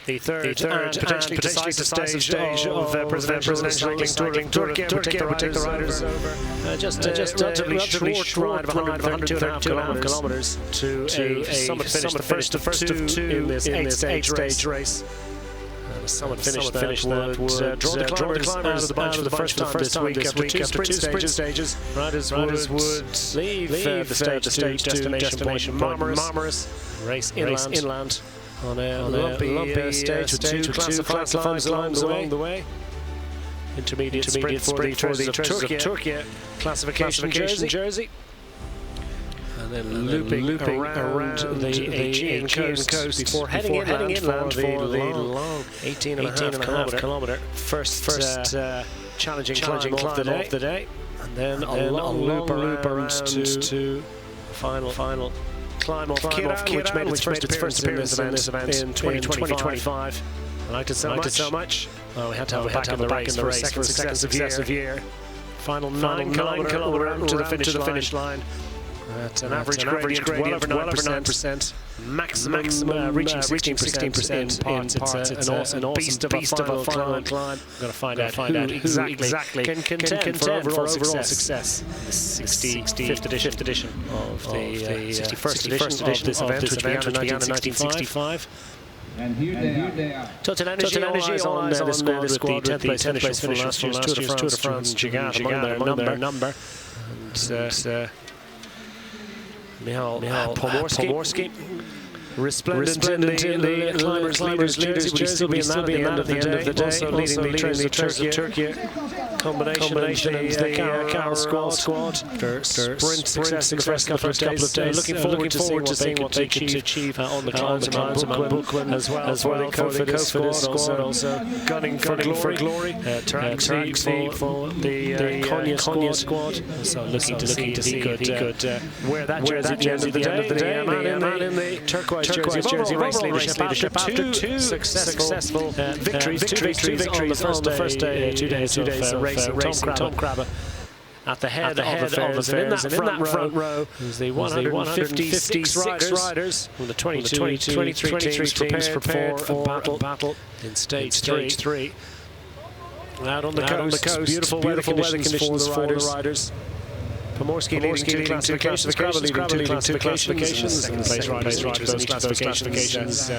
the third and potentially decisive stage of presidential cycling Turkiye would take the riders over. Just a relatively short ride of 102.5 kilometers to a summit finish, the first of two in this eight-stage race. The summit finish that would draw the climbers out of the bunch for the first time this week after two sprint stages. Riders would leave the stage destination point Marmaris, race inland on a lumpy stage with two classified lines along the way. Intermediate sprint for the Turkiye classification jersey. And then looping around the Aegean coast before heading inland for the long 18.5 kilometer first challenging climb of the day. And then a long loop around to final climb off Kira, which made its first appearance in this event in 2025. I liked it so much. Well, we had to have it back in the race for a second successive year. Final 9 kilometer to the finish line. At an average gradient well over 9%, maximum reaching 16% in parts. It's an awesome beast of a final climb. We've got to find out who exactly can contend for overall success. The 65th edition of the 61st edition of this event, which began in 1965. And here they are. Total Energy on the squad with the 10th place finish from last year's Tour de France Gigant among their number. And Michal Pomorski, resplendent in the climbers leaders, would still be in that at the end of the day. Also leading the trains of Turkiye. Combination of the Cal squad. Sprint success in the first couple of days. Looking forward to seeing what they can achieve on the climbs around Bookman as well for the Cofidis squad. Also gunning for glory. Track for the Konya squad. So looking to see if he could wear that jersey at the end of the day. Man in the turquoise jersey race leadership after two successful victories on the first day, 2 days of racing. Tom Crabbe at the head of affairs, and in that front row is the 156 riders from the 23 teams prepared for battle in stage 3. Out on the coast, beautiful weather conditions for the riders. Pomorski leading two classifications, Crabbe leading two classifications. Second place riders in those classifications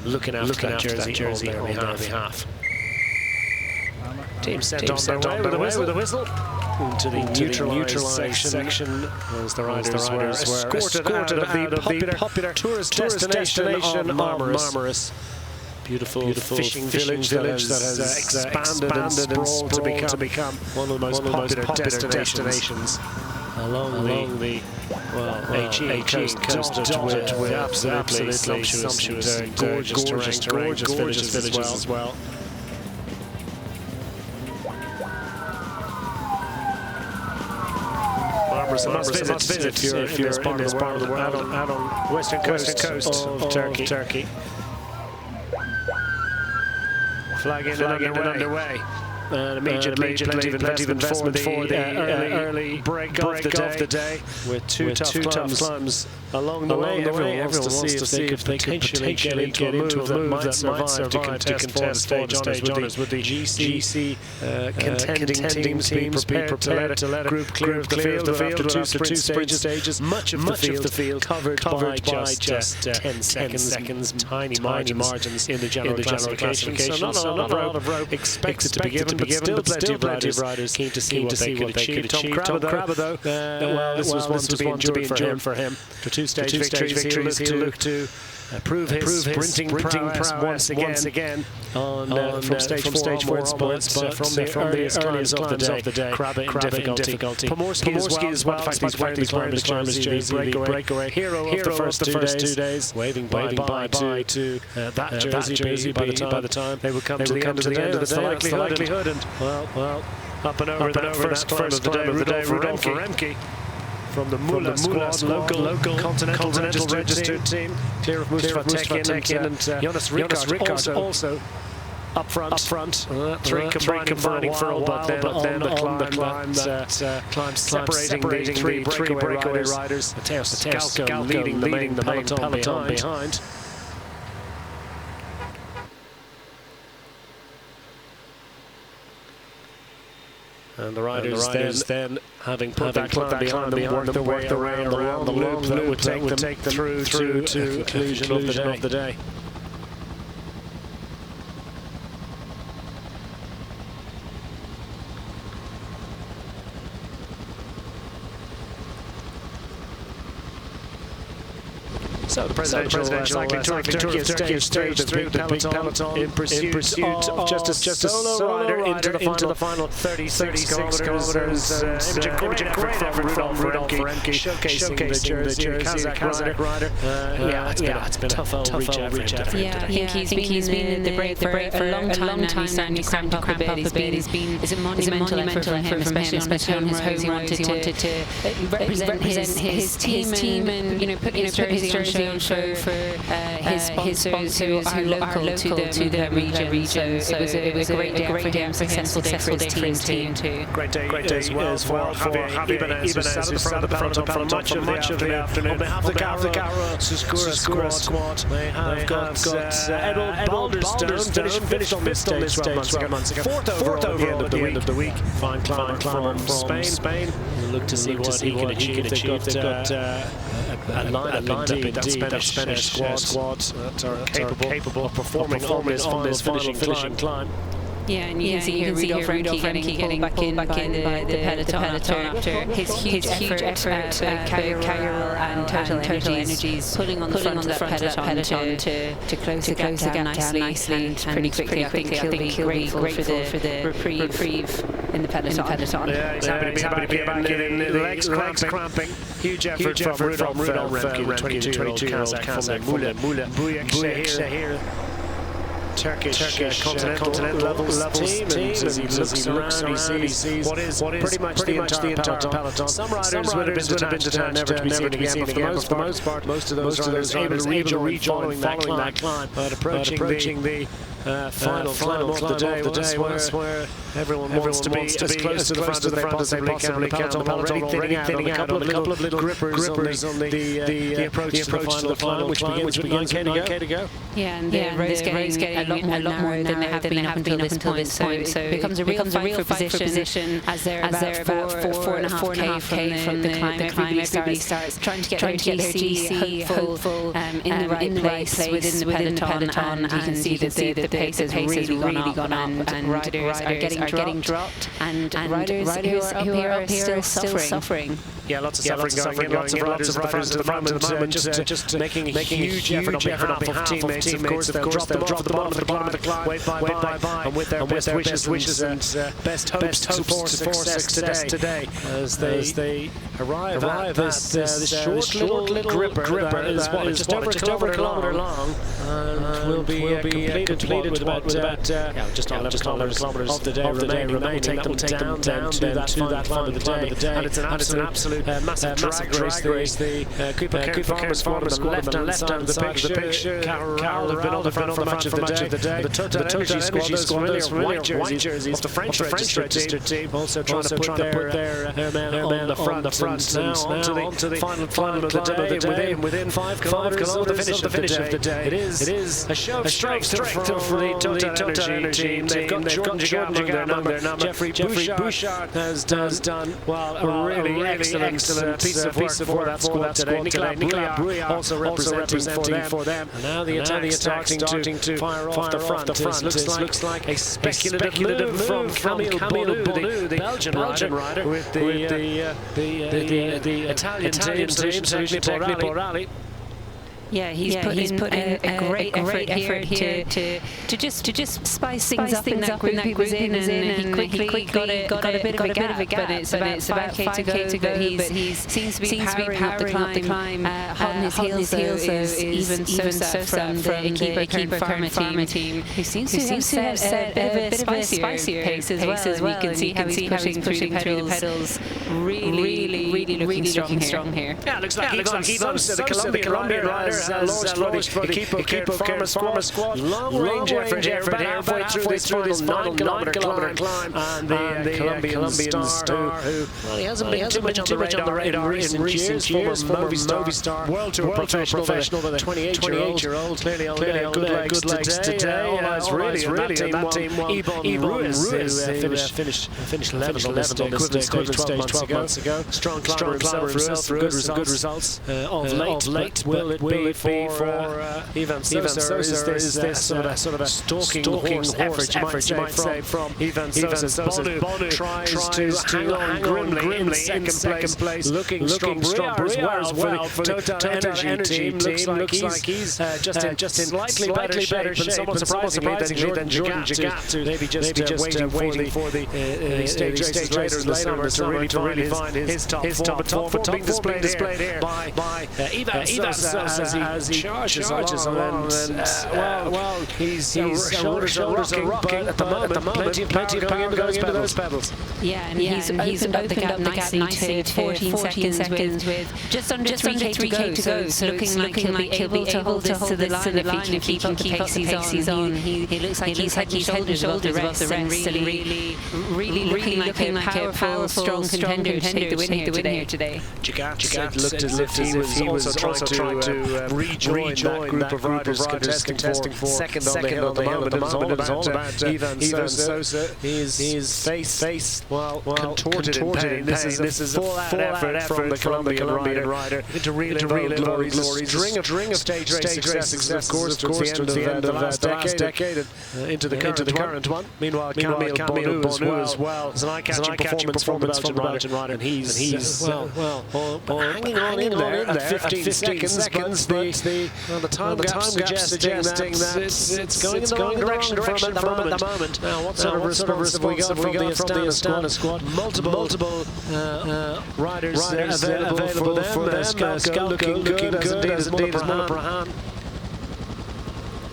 looking after that jersey on their behalf. Team sent on their way with a whistle into the neutralised section as the riders were escorted out of the popular tourist destination of Marmaris. Beautiful fishing village that has expanded and sprawled to become one of the most popular destinations along the Aegean coast, dotted with absolutely sumptuous and gorgeous villages as well. Must visit if you're in this part of the world, out on western coast of Turkey. Flag in and underway. And immediately plenty of investment for the early break of the day with two tough climbs along the way. Everyone wants to see if they could potentially get into a move that might survive to contest for the stage honours with the GC contending teams being prepared to let a group clear the field after two sprint stages. Much of the field covered by just 10 seconds, tiny margins in the general classification. So not a lot of rope expected to be given, but still plenty of riders keen to see what they could achieve. Tom Crabbe, though, well, this was one to be endured for him. For two stage victories, he'll look to prove his sprinting prowess once again from stage 4 onwards, but from the earliest climbs of the day. Crabbe in difficulty. Pomorski as well, despite he's wearing his climbers jersey, the breakaway hero of the first 2 days, waving bye to that jersey by the time they would come to the end of the day. That's the likelihood, and well, up and over that first climb of the day for Remke. From the Mula squad, local continental registered team, clear of Mustafa Tekin and Jonas Rickard also up front. Three combining for a while, but then the climb separating the three breakaway riders. Mateo Scalco leading the main peloton behind. And the riders then having put that climb behind them, work their way around the loop that would take them through to conclusion of the day. So the presidential cycling tour of Turkey has staged through the big peloton in pursuit of just a solo rider into the final 36 kilometers. Great effort from Rudolf Remke, showcasing the jersey, Kazakh rider. It's been a tough old reach effort. Yeah, I think he's been in the break for a long time now. He's starting to cramp up a bit. It's a monumental effort for him, especially on his home road. He wanted to represent his team and put his jersey on show for his sponsors who are local to the region. So it was a great day for him, successful day for his team too. Great day as well for Javi Ibanez, who sat at the front of the peloton for much of the afternoon. On behalf of the Garo Suscura squad, they have got Edward Balderstone, finished on this stage 12 months ago. Fourth overall at the end of the week. Fine climber from Spain. We'll look to see what he can achieve. They've got a lineup indeed, that Spanish squad that are capable of performing on this finishing climb. Yeah, and you can see here Rudolf Remke getting pulled back in the peloton after his huge effort, Cairo and Total Energies pulling on the front of that peloton to close the gap down nicely and pretty quickly. I think he'll be grateful for the reprieve in the peloton. Yeah, he's happy to be back in, legs cramping. Huge effort from Rudolf Remke, 22-year-old Kazakh from the Buyuk Turkish continental levels team, and as he looks around, he sees what is pretty much the entire peloton. Some riders would have been determined never to be seen again, but for the most part, most of those riders able to rejoin following that climb, but approaching the final climb of the day, where everyone wants to be as close to the front as they possibly can. The peloton already thinning out on a couple of little grippers on the approach to the final climb, which begins with 9k to go. Yeah, and the road's getting a lot more than they have been up until this point. So it becomes a real fight for position as they're about 4.5k from the climb. Everybody starts trying to get their GC hopeful in the right place within the peloton, and you can see that the pace has really gone up, and riders are getting dropped, and riders who are up here still suffering. Yeah, lots of suffering going on. Lots of riders at the moment just making a huge effort on behalf of teammates. Of course, they'll drop them off at the bottom of the climb, wave bye, and with their best wishes and best hopes for success today as they arrive at this short little gripper that is just over a kilometre long, and will be completed with about just 11 kilometres of the day remaining. That will take them down to that final climb of the day, and it's an absolute massive drag race. The Cooper Farmers squad on the left-hand side of the picture. Carol have been on the front for much of the day. The Total Energy squad, those familiar white jerseys of the French registered team, also trying to put their men on the front. Now onto the final of the day, within 5 kilometres of the finish of the day. It is a show of strength from the Total Energy team. They've got Jordan Jagab their number. Jeffrey Bouchard has done a really excellent piece of work for that squad today. Nicolas Brouillard also representing for them. And now the attack starting to fire off the front. It looks like a speculative move from Camille Bonneau, the Belgian rider, with the Italian team, Techni Porali. Yeah, he's put in a great effort here to just spice things up in that group he was in, and he quickly got a bit of a gap, but it's about 5k to go, but he seems to be powering up the climb, hot on his heels, even so from the keeper Pharma team, who seems to have a bit of a spicier pace as well. We can see how he's pushing through the pedals, really looking strong here. Yeah, looks like he the Colombian riders launched for the Equipo Farma squad. Long-range effort here, about halfway through this final 9-kilometer climb. And the Colombian star who, well, he hasn't been too much on the radar in recent years. Former Movistar World Tour professional, the 28-year-old. Clearly on good legs today. All eyes really on that team. Ibon Ruiz, who finished 11th on this equivalent stage 12 months ago. Strong climber himself, good results. Of late, will it be for Ivan Sosa? Is this sort of a stalking horse effort, you might say, from Ivan Sosa? Bonu tries to hang on grimly in second place, looking strong as well for the Total Energy team. Looks like he's just in slightly better shape, and somewhat surprisingly than Jordan Jagat, maybe just waiting for the stage races later in the summer to really find his top form. But being displayed here by Ivan Sosa as he charges along, and well, his shoulders are rocking at the moment. Plenty of power going into those pedals. Yeah, and he's opened up the gap nicely to 14 seconds with just under 3K to go. So looking like he'll be able to hold this to the line if he keep up the pace he's on. He looks like he's head and shoulders above the rest, and really looking like a powerful, strong contender to take the win here today. Jagat looked as if he was also trying to rejoin that group of riders contesting for second on the hill at the moment. It was all about Ivan Sosa. His face contorted in pain. This is a full-out effort from the Colombian rider to reel in glories. String of stage race successes, of course, towards the end of the last decade into the current one. Meanwhile, Camille Bonu as well is an eye-catching performance from the Belgian rider, and he's hanging on in there at 15 seconds, but the time gap suggesting that it's going in the wrong direction for him at the moment. Now, what sort of response have we got from the Astana squad? Multiple riders available for them. Scout looking good, as indeed as Monabrahan.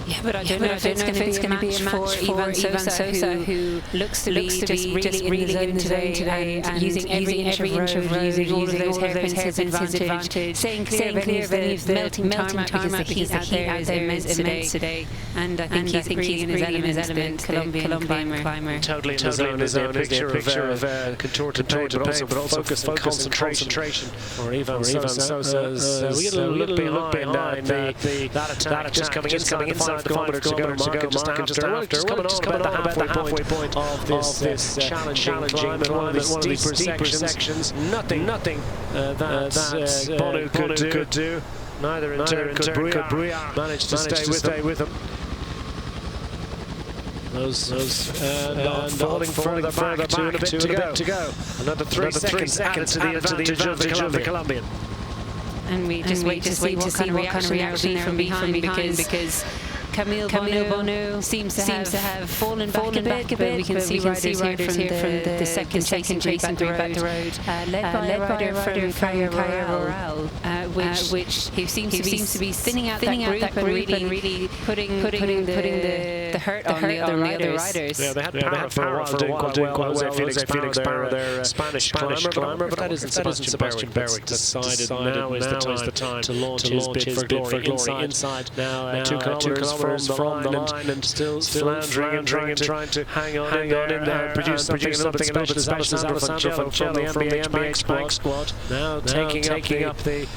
Yeah, but I don't know if it's going to be a match for Ivan Sosa, who looks to be just really in the zone today and using every inch of road, using all of those hairpins to his advantage, staying clear of any of the melting tarmac because the heat out there is immense today. And I think he's really in his element, Colombian climber. Totally in his own. Picture of contorted pain, but also focus and concentration for Ivan Sosa. We get a little behind that attack just coming inside 5 kilometers to go just after, coming on about the halfway point of this challenging climb, one of the steeper sections. Nothing that Bonu could do. Neither in turn could Brouillard manage to stay with him. And falling further back to a bit to go. Another 3 seconds added to the advantage of the Colombian. And we just wait to see what kind of reaction there will be from behind because Camille Bonu seems to have fallen back a bit, but we can see riders here from the second chasing back the road, led by a rider from Cayo Rural, which seems to be thinning out that group and really putting the hurt on the other riders. Yeah, they had power for a while, doing quite well. Felix Power, their Spanish climber, but that isn't Sebastian Berwick. Decided now is the time to launch his bid for glory inside. Now 2 kilometers from the line and still floundering and trying to hang on in there and produce something a little bit special is Alessandro from the NBA squad. Now taking up the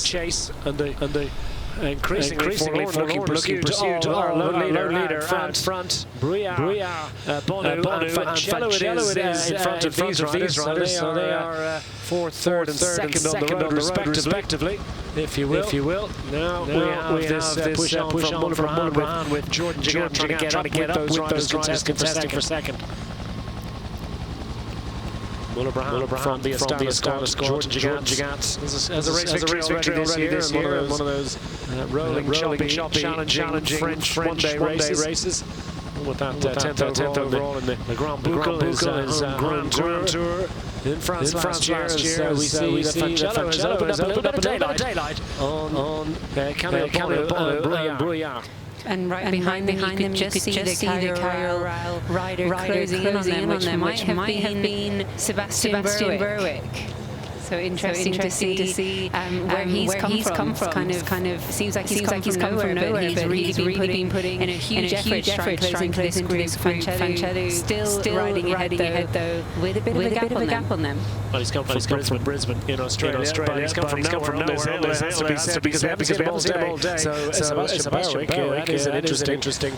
chase and the increasingly forlorn pursuit of our lone leader front. Brouillard, Bonu and Facello it is in front of these riders. So they are 4th, 3rd and 2nd on the road respectively, if you will. Now we have this push on from Monabrahan with Jordan Jagat trying to get up with those riders contesting for second. Monabrahan from the Astana squad. Jordan Jagat has a race victory already this year, and one of those rolling challenging French one-day races. With that 10th overall in the Grand Boucle, his Grand Tour in France last year. We see that Facello has opened up a daylight on Camille Bonu and Brouillard. And right behind them, you could just see the Cayo rider closing in on them, which might have been Sebastian Berwick. So interesting to see where he's come from. Kind of seems like he's come from nowhere, but he's really been putting in a huge effort trying to this group. Fancello still riding ahead though, with a bit of a gap on them. Well, he's come from Brisbane in Australia, but he's come from nowhere on this hill, because we haven't seen him all day. So Sebastian Berwick is an interesting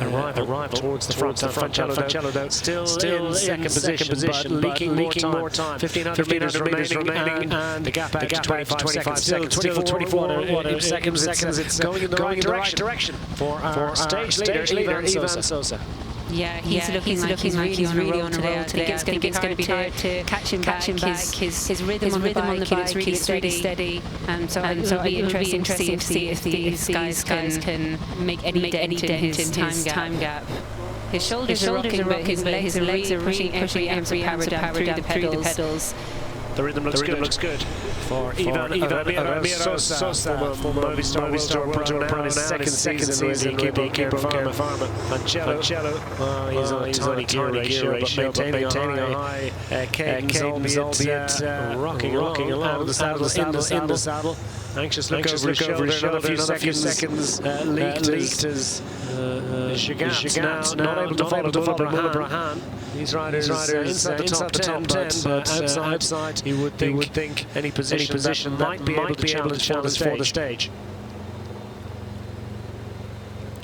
arrival towards the front. Fancello though still in second position, but leaking more time. 1,500 metres remaining, and the gap out to 25 seconds. Still 24 seconds. It's going in the right direction for our stage leader, Ivan Sosa. Yeah, he's looking like he's really on a roll today. I think it's going to be hard to catch him back. His rhythm on the bike is really steady. So it'll be interesting to see if these guys can make any dent in his time gap. His shoulders are rocking, but his legs are really pushing every ounce of power down through the pedals. The rhythm looks good for Ivan Sosa, former Movistar Pro, now his second season with the keeper of Pharma. Fancello, he's on a tiny gear ratio, but maintaining a high cadence, albeit rocking along the saddle. Anxious look over his shoulder, another few seconds leaked as Shigat now not able to follow Brahan. These riders inside the top 10, but outside you would think any position might be able to challenge for the stage.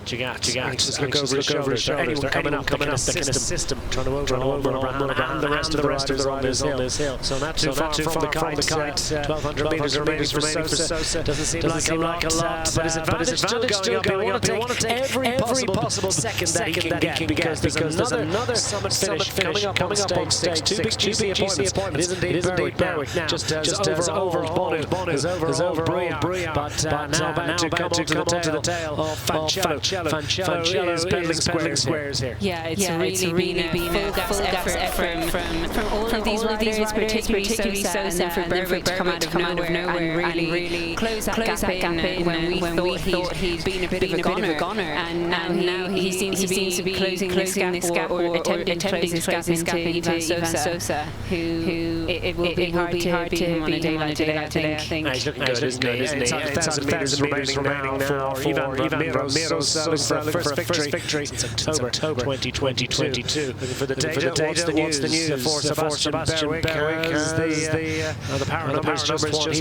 Shigat, just look over his shoulders. Anyone coming up that can assist him, trying to overhaul Brahan and the rest of the riders on this hill. So not too far from the kite. 1,200 metres remaining for Sosa. Doesn't seem like a lot, but his advantage still going up. He want to take every possible second that he can get, because there's another summit finish coming up on stage. Two big GC appointments. It is indeed Berwick now. Just as over Bonu, as over Brouillard, but now about to come onto the tail of Fancello. Fancello is peddling squares here. Yeah, it's really been a full gas effort from all of these riders, particularly Sosa, and for Berwick to come out of nowhere and really close that gap in when we thought he'd been a bit of a goner, and now he seems to be closing this gap or attempting to close this gap into Ivan Sosa, who it will be hard to beat him on a day like today, I think. He's looking good, isn't he? It's 1,000 metres remaining now for Ivan Sosa. Looking for a first victory since October 2022. Looking for the data. What's the news for Sebastian Berwick as the power numbers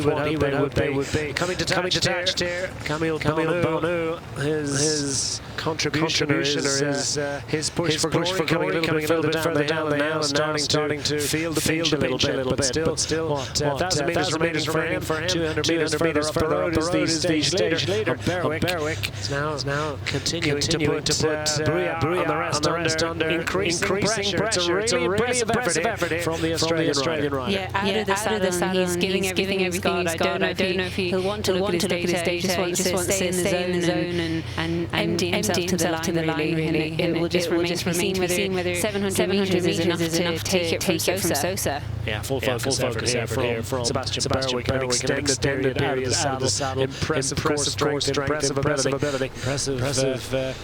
what he would be. Coming detached here. Camille Bonu, his contribution is his push for glory coming a little bit further down the hill, and starting to feel the pinch a little bit. But still, 1,000 metres remaining for him. 200 metres further up the road is the stage leader. Berwick is now continuing to put Brouillard on the rest under increasing pressure. It's a really impressive effort from the Australian rider. Yeah, out of the saddle, he's giving everything he's got. I don't know if he'll want to look at his data. He just wants to stay in the zone and empty himself to the line, really. It will just remain to be seen whether 700 metres is enough to take it from Sosa. Yeah, full focus effort here from Sebastian Berwick. An extended area of the saddle. Impressive core strength, impressive ability. Impressive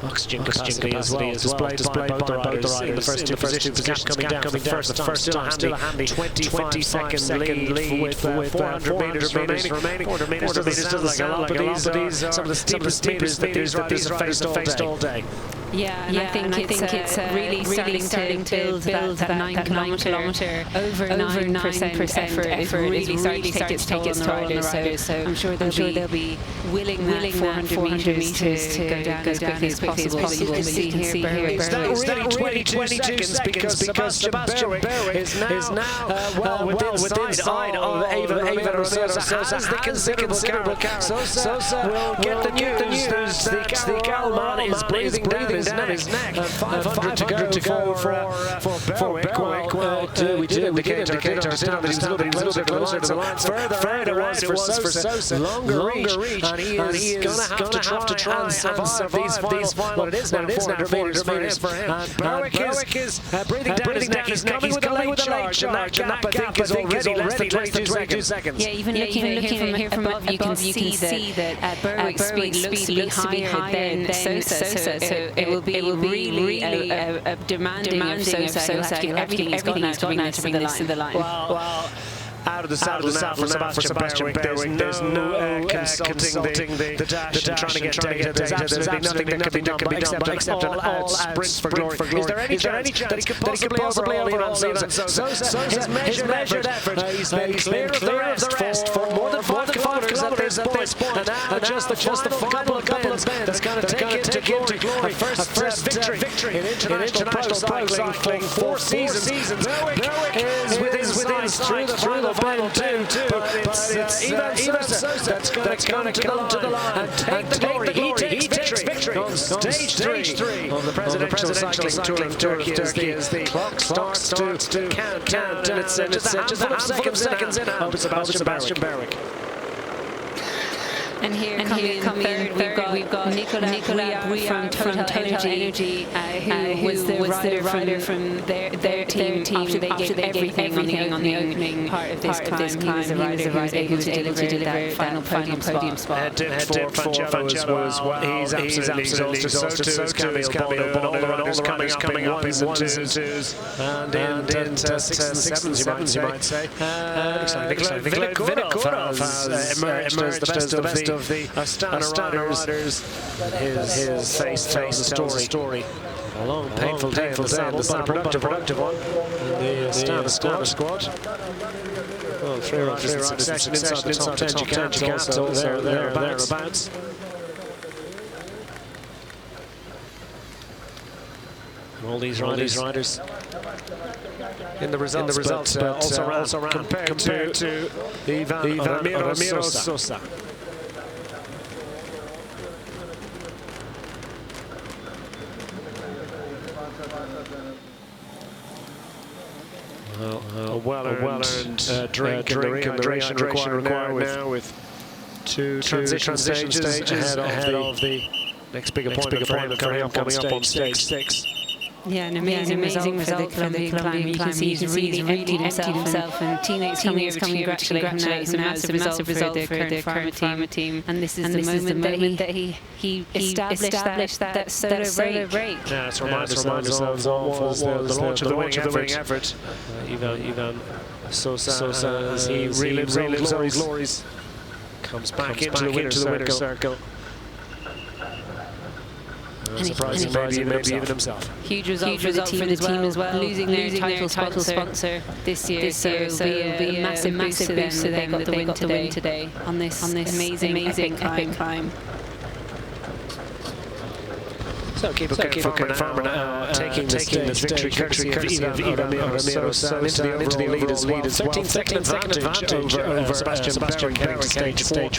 oxygen capacity as well, displayed by both the riders in the first two positions. Coming down for the first time, still a handy 25-second lead with 400 metres remaining. 400 metres doesn't like a lot, but these are some of the steepest meters that these riders have faced all day. Yeah, and I think it's really starting to build that 9 kilometre over 9% effort is really starting to take its toll on the riders. So I'm sure they'll be willing that 400 metres to go down as quickly as possible. But you can see here Berwick. It's not really 22 seconds because Sebastian Berwick is now within sight of Ivan Sosa as the considerable carrot. Sosa will get the news. The Calman is breathing down his neck. 500 to go for Berwick. Well, we did indicate that he's a little bit closer to the line. Further wise for Sosa. Longer reach, and he is going to have to try and survive these final. What it is now, 400 metres for him. And Berwick is breathing down his neck. He's coming with a late charge, and that gap, I think, is already less than 22 seconds. Yeah, even looking here from above, you can see that Berwick's speed be higher than Sosa. So it will be really a demanding of Sosa. Everything he's got now to bring this to the line. Well, out of the saddle now for Sebastian Berwick. There's no consulting the dash and trying to get data. There's absolutely nothing that can be done except an all-out sprint for glory. Is there any chance that he could possibly overall Sosa? His measured effort. He's been clear of the rest for more than 5 kilometers at this point. And now just the final couple of bends that's going to take him to glory. A first victory in international pro cycling for 4 seasons. Berwick is within sight through the final two, but it's Ivan Sosa that's going to come to the line and take the glory. He takes victory on stage 3 of the presidential cycling tour of Turkey as the clock starts to count, and it's just a handful of seconds in over Sebastian Berwick. And here coming third, we've got Nicolas Brouillard from Total Energy, who was the rider from their team after they gave everything on the opening part of this climb. He was the rider who was able to deliver that final podium spot. Head for Fancello as well. He's absolutely exhausted. So too is Camille Bono, and all the riders coming up in ones and twos, and in 6 and 7s, you might say. Vinokurov has emerged as the best of the Astana riders. His face tells the story. A long, painful day in the saddle, but a productive one. The Astana squad. Well, 3 riders in succession inside the top 10. You can't also thereabouts. All these riders in the results, but also ran compared to Ivan Ramiro Sosa. A well-earned drink and the duration required now with 2 transition stages ahead of the next big appointment coming up on stage 6. Yeah, an amazing result for the climb. You can see he's really emptied himself, and teammates coming over to congratulate him. It's a massive result for the current Pharma team. And this is the moment that he established that solo break. Yeah, it's reminders of the launch of the winning effort. Ivan Sosa, as he relives all his glories, comes back into the winner's circle. Surprising, maybe even himself. Huge result for the team as well. Losing their title sponsor this year, so it'll be a massive boost to them that they got the win today on this amazing epic climb. So keep Farmer now taking this victory courtesy of Ivan Ramiro Sosa into the lead as well. 13-second advantage over Sebastian Berwick, stage 4.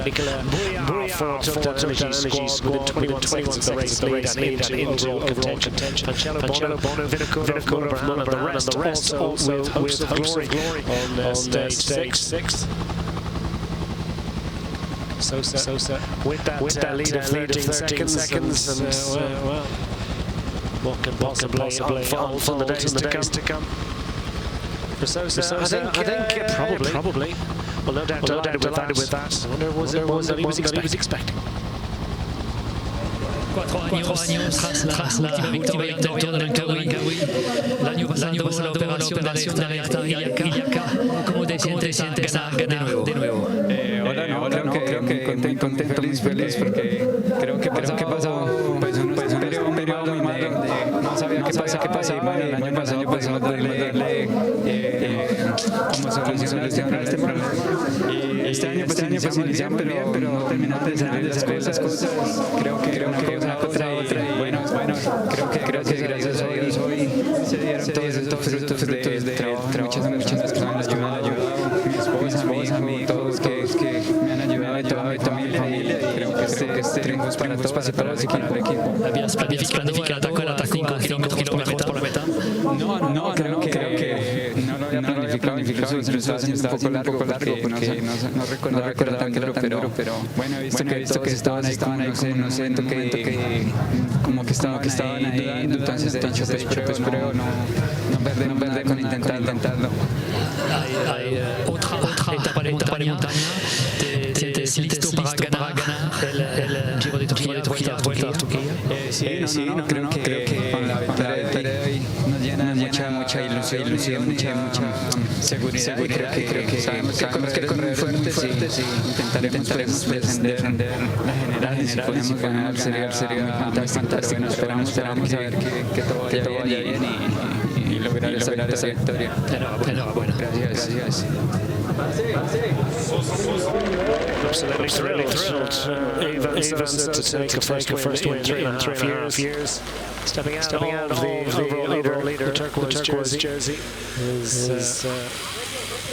Nicolas Brouillard for Total Energy squad within 20 seconds of the race and into overall contention. Fancello, Bono, Vinokurov, Brahman, and the rest also with hopes of glory on stage 6. Sosa with that lead of 13 seconds, and well, what can possibly unfold in the days to come for Sosa? I think probably. Well, no doubt delighted with that. I wonder was that he was expecting. 4 años tras la última victoria del Tour del Langkawi. El año pasado tuvo la operación de alerta ilíaca. ¿Cómo te sientes ganar de nuevo? Ahora creo que muy contento, muy feliz, porque creo que pasó pues un periodo muy malo donde no sabía qué pasa. Y bueno, el año pasado darle como solución a este problema. Y este año pues iniciamos bien, pero no terminamos de salir las cosas. Creo que una otra y bueno, creo que gracias a Dios hoy se dieron todos estos frutos de trabajo. Muchas personas me han ayudado, mi esposa, mi hijo, todos que me han ayudado, y toda mi familia, y creo que este triunfo es para todos, para el equipo. ¿Habías planificado atacar 5 kilómetros por la meta? No, creo que no lo había planificado, incluso estaba haciendo un poco largo, porque no recordaba tan duro, pero bueno, he visto que estaban ahí como no sé, como que estaban ahí, entonces pues creo no perder con intentarlo. Hay otra etapa de montaña. ¿Te sientes listo para ganar no, creo que con la victoria de hoy nos llena mucha ilusión, mucha seguridad. Creo que sabemos que correr fuertes y intentaremos defender la general. Si podemos ganar sería muy fantástico. Esperamos a ver que todo vaya bien y lograr esa victoria. Enhorabuena. Gracias. Absolutely thrilled. Evans to take a first win in 3.5 years. Stepping out of the overall leader, the turquoise jersey, is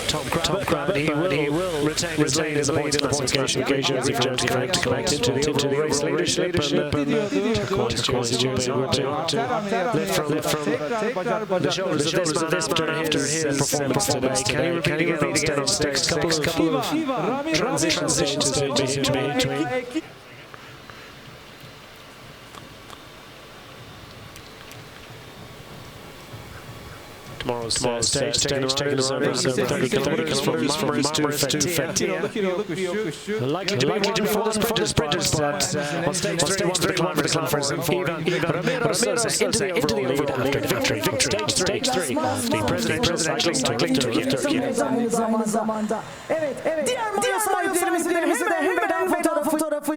Tom Crabbett. He will retain his lead in the points classification. Jersey to collect into the race leadership, and turquoise jersey will lift from the shoulders of this man after his performance today. Can he repeat again on stage? Couple of transition stages to be. Tomorrow's stage taking the riders over 30 kilometers from Marmaris to Fethiye. Likely to be full sprinters, but on stage 3 for the conference, Ramiro Sosa into the overall lead after stage 3 the presidential cycling Turkiye. Evet, diğer mayos sahiplerimizi de hemen fotoğrafı